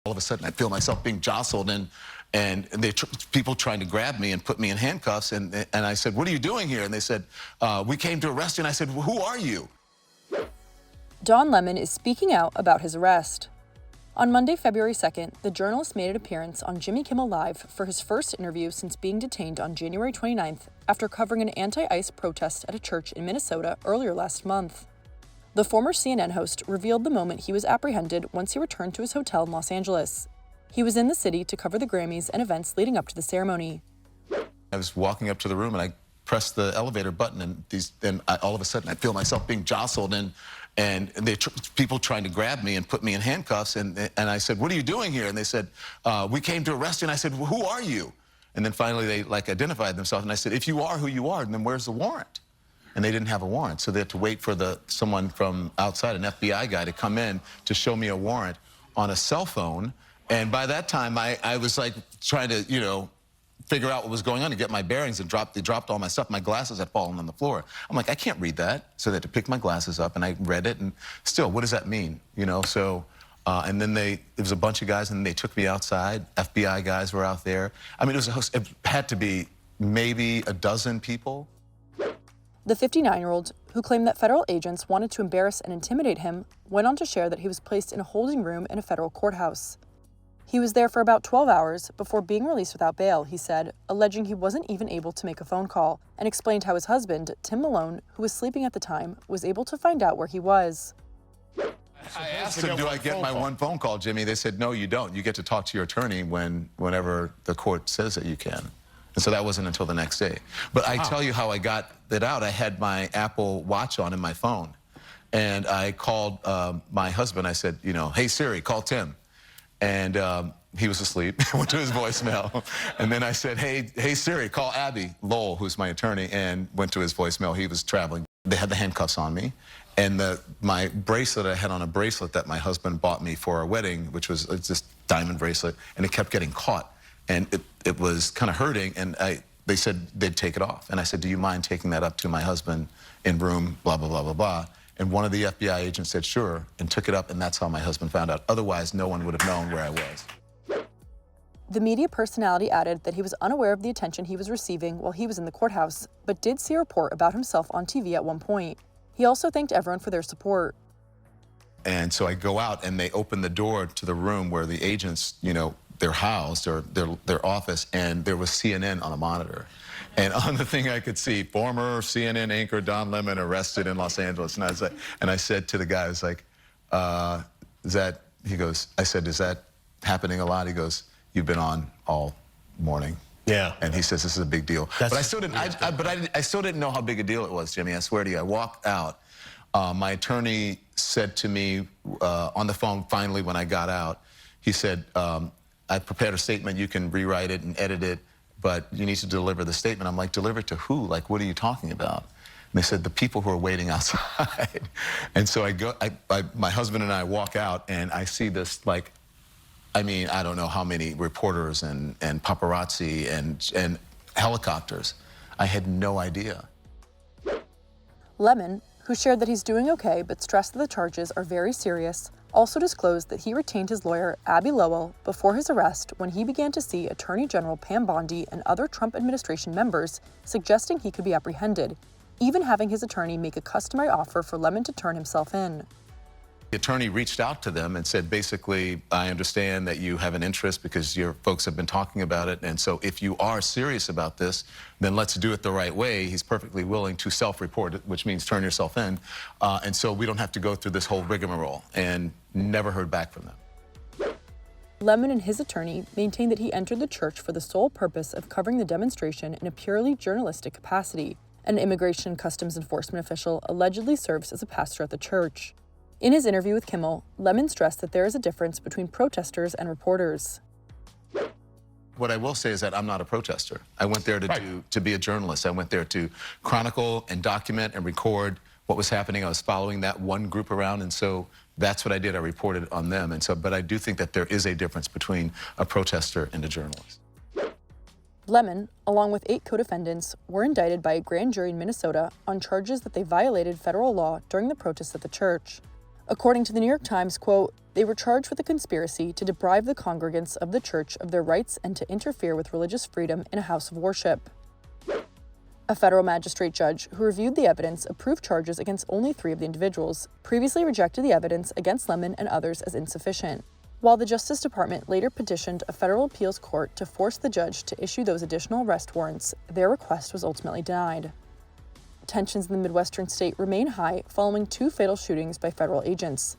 All of a sudden, I feel myself being jostled, and people trying to grab me and put me in handcuffs. And I said, "What are you doing here?" And they said, "We came to arrest you." And I said, well, "Who are you?" Don Lemon is speaking out about his arrest. On Monday, February 2nd, the journalist made an appearance on Jimmy Kimmel Live for his first interview since being detained on January 29th after covering an anti-ICE protest at a church in Minnesota earlier last month. The former CNN host revealed the moment he was apprehended once he returned to his hotel in Los Angeles. He was in the city to cover the Grammys and events leading up to the ceremony. I was walking up to the room and I pressed the elevator button, and all of a sudden I feel myself being jostled, and people trying to grab me and put me in handcuffs. And I said, "What are you doing here?" And they said, "We came to arrest you." And I said, well, "Who are you?" And then finally they identified themselves, and I said, "If you are who you are, then where's the warrant?" And they didn't have a warrant, so they had to wait for someone from outside, an FBI guy, to come in to show me a warrant on a cell phone. And by that time, I was like trying to, figure out what was going on to get my bearings, and they dropped all my stuff. My glasses had fallen on the floor. I'm like, I can't read that. So they had to pick my glasses up, and I read it, and still, what does that mean? And then there was a bunch of guys, and they took me outside. FBI guys were out there. I mean, it had to be maybe a dozen people. The 59-year-old, who claimed that federal agents wanted to embarrass and intimidate him, went on to share that he was placed in a holding room in a federal courthouse. He was there for about 12 hours before being released without bail, he said, alleging he wasn't even able to make a phone call, and explained how his husband, Tim Malone, who was sleeping at the time, was able to find out where he was. I asked them, "Do I get my one phone call, Jimmy?" They said, "No, you don't. You get to talk to your attorney whenever the court says that you can." And so that wasn't until the next day. But I tell you how I got it out. I had my Apple Watch on in my phone, and I called my husband. I said, "Hey, Siri, call Tim." And he was asleep. I went to his voicemail. And then I said, hey, Siri, call Abbe Lowell, who's my attorney, and went to his voicemail. He was traveling. They had the handcuffs on me. And my bracelet, I had on a bracelet that my husband bought me for our wedding, which was this diamond bracelet, and it kept getting caught. And it was kind of hurting, and they said they'd take it off. And I said, "Do you mind taking that up to my husband in room blah, blah, blah, blah, blah?" And one of the FBI agents said, "Sure," and took it up, and that's how my husband found out. Otherwise, no one would have known where I was. The media personality added that he was unaware of the attention he was receiving while he was in the courthouse, but did see a report about himself on TV at one point. He also thanked everyone for their support. And so I go out, and they open the door to the room where the agents, they're housed, or their office, and there was CNN on a monitor. And on the thing I could see, former CNN anchor Don Lemon arrested in Los Angeles. And I said to the guy, I was like, I said, "Is that happening a lot?" He goes, "You've been on all morning." Yeah. And he says, "This is a big deal." But I still didn't know how big a deal it was, Jimmy. I swear to you, I walked out. My attorney said to me on the phone, finally, when I got out, he said, "I prepared a statement. You can rewrite it and edit it, but you need to deliver the statement." I'm like, "Deliver it to who? Like, what are you talking about?" And they said, "The people who are waiting outside." And so my husband and I walk out, and I see this, I don't know how many reporters and paparazzi and helicopters. I had no idea. Lemon, who shared that he's doing okay but stressed that the charges are very serious, also disclosed that he retained his lawyer, Abbe Lowell, before his arrest when he began to see Attorney General Pam Bondi and other Trump administration members suggesting he could be apprehended, even having his attorney make a customary offer for Lemon to turn himself in. The attorney reached out to them and said, basically, "I understand that you have an interest because your folks have been talking about it, and so if you are serious about this, then let's do it the right way." He's perfectly willing to self-report it, which means turn yourself in, and so we don't have to go through this whole rigmarole, and never heard back from them. Lemon and his attorney maintained that he entered the church for the sole purpose of covering the demonstration in a purely journalistic capacity. An immigration and customs enforcement official allegedly serves as a pastor at the church. In his interview with Kimmel, Lemon stressed that there is a difference between protesters and reporters. What I will say is that I'm not a protester. I went there to be a journalist. I went there to chronicle and document and record what was happening. I was following that one group around, and so that's what I did. I reported on them. And so, but I do think that there is a difference between a protester and a journalist. Lemon, along with 8 co-defendants, were indicted by a grand jury in Minnesota on charges that they violated federal law during the protests at the church. According to the New York Times, quote, They were charged with a conspiracy to deprive the congregants of the church of their rights and to interfere with religious freedom in a house of worship. A federal magistrate judge who reviewed the evidence approved charges against only 3 of the individuals, previously rejected the evidence against Lemon and others as insufficient. While the Justice Department later petitioned a federal appeals court to force the judge to issue those additional arrest warrants, their request was ultimately denied. Tensions in the Midwestern state remain high following 2 fatal shootings by federal agents.